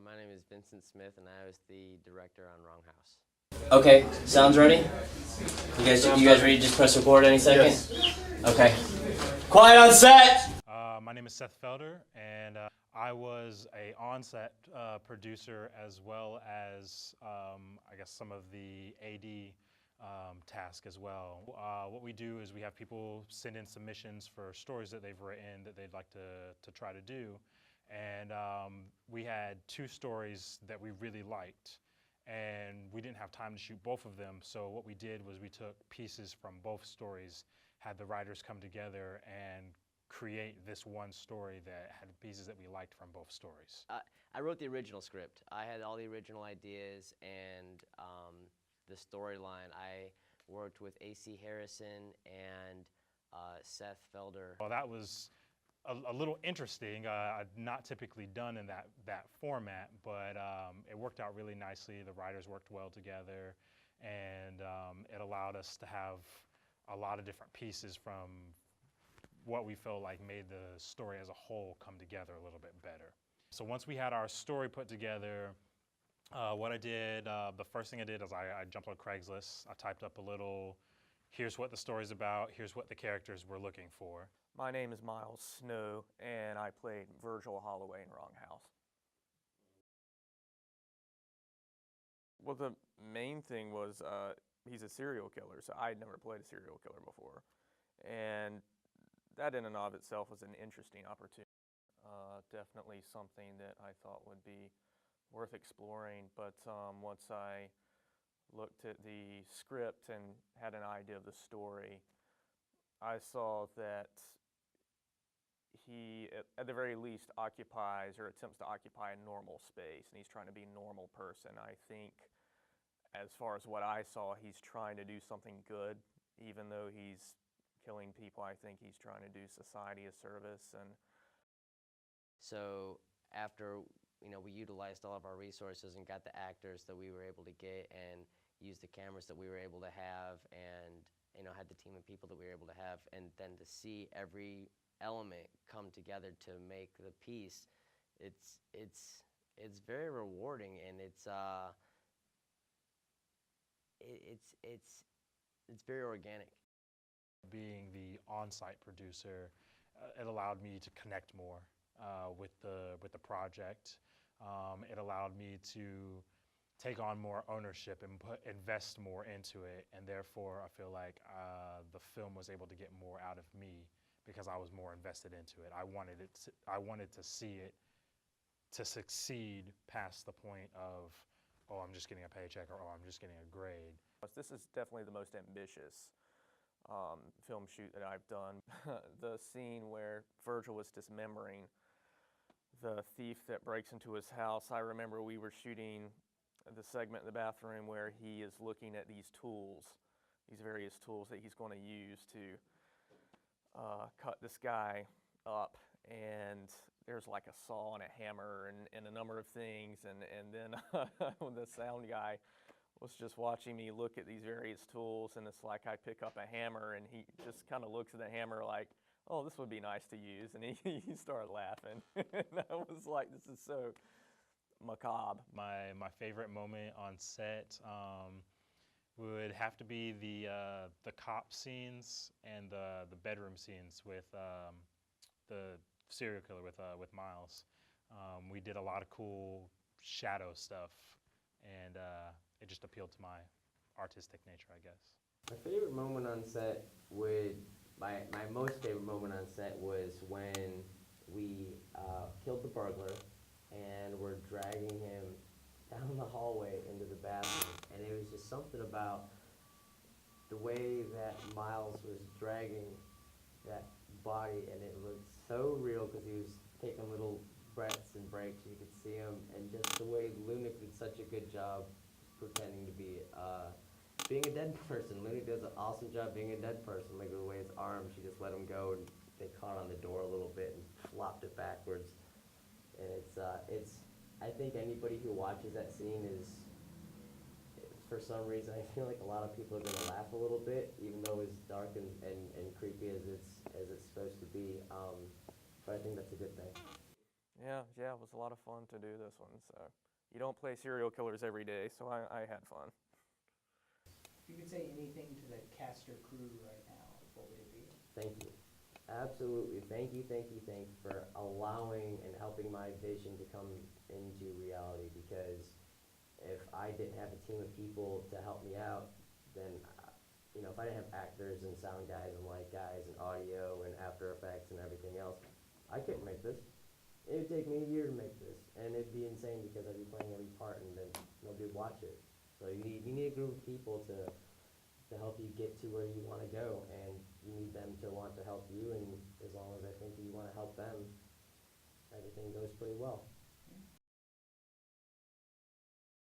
My name is Vincent Smith, and I was the director on Wrong House. Okay, sounds ready? You guys ready to just press record any second? Yes. Okay. Quiet on set! My name is Seth Felder, and I was a on-set producer as well as, I guess, some of the AD task as well. What we do is we have people send in submissions for stories that they've written that they'd like to try to do, and we had 2 stories that we really liked, and we didn't have time to shoot both of them, so what we did was we took pieces from both stories, had the writers come together and create this one story that had pieces that we liked from both stories. I wrote the original script. I had all the original ideas and the storyline. I worked with A.C. Harrison and Seth Felder. Well, that was a little interesting. Not typically done in that format, but it worked out really nicely. The writers worked well together, and it allowed us to have a lot of different pieces from what we felt like made the story as a whole come together a little bit better. So once we had our story put together, what I did, the first thing I did is I jumped on Craigslist. I typed up a little, here's what the story's about, here's what the characters we're looking for. My name is Miles Snow, and I played Virgil Holloway in Wrong House. Well, the main thing was he's a serial killer, so I'd never played a serial killer before. And that in and of itself was an interesting opportunity. Definitely something that I thought would be worth exploring, but once I looked at the script and had an idea of the story, I saw that he, at the very least, occupies or attempts to occupy a normal space, and he's trying to be a normal person. I think, as far as what I saw, he's trying to do something good, even though he's killing people. I think he's trying to do society a service. And So after we utilized all of our resources and got the actors that we were able to get and used the cameras that we were able to have and had the team of people that we were able to have, and then to see every element come together to make the piece, it's very rewarding, and it's very organic. Being the on-site producer, it allowed me to connect more with the project. It allowed me to take on more ownership and invest more into it, and therefore I feel like the film was able to get more out of me because I was more invested into it. I wanted to see it to succeed past the point of, oh, I'm just getting a paycheck, or oh, I'm just getting a grade. this is definitely the most ambitious film shoot that I've done. The scene where Virgil was dismembering the thief that breaks into his house, I remember we were shooting the segment in the bathroom where he is looking at these tools, these various tools that he's going to use to cut this guy up, and there's like a saw and a hammer and a number of things, and then the sound guy was just watching me look at these various tools, and it's like I pick up a hammer and he just kind of looks at the hammer like, oh, this would be nice to use, and he started laughing. And I was like, this is so macabre. My favorite moment on set would have to be the cop scenes and the bedroom scenes with the serial killer with Miles. We did a lot of cool shadow stuff, and it just appealed to my artistic nature, I guess. My favorite moment on set my most favorite moment on set was when we killed the burglar and we're dragging him down the hallway into the bathroom, and it was just something about the way that Miles was dragging that body, and it looked so real because he was taking little breaths and breaks, and you could see him, and just the way Lunik did such a good job pretending to be being a dead person. Lunik does an awesome job being a dead person. Like the way his arm, she just let him go, and they caught on the door a little bit and flopped it backwards. And it's I think anybody who watches that scene is, for some reason, I feel like a lot of people are gonna laugh a little bit, even though it's dark and creepy as it's supposed to be. But I think that's a good thing. Yeah, it was a lot of fun to do this one. So you don't play serial killers every day, so I had fun. If you could say anything to the cast or crew right now, what would it be? Thank you. Absolutely. Thank you for allowing and helping my vision to come into reality, because if I didn't have a team of people to help me out, then, if I didn't have actors and sound guys and light guys and audio and After Effects and everything else, I couldn't make this. It would take me a year to make this, and it'd be insane because I'd be playing every part and then nobody would watch it. So you need a group of people to help you get to where you want to go, and you need them to want to help you, and as long as I think you want to help them, everything goes pretty well.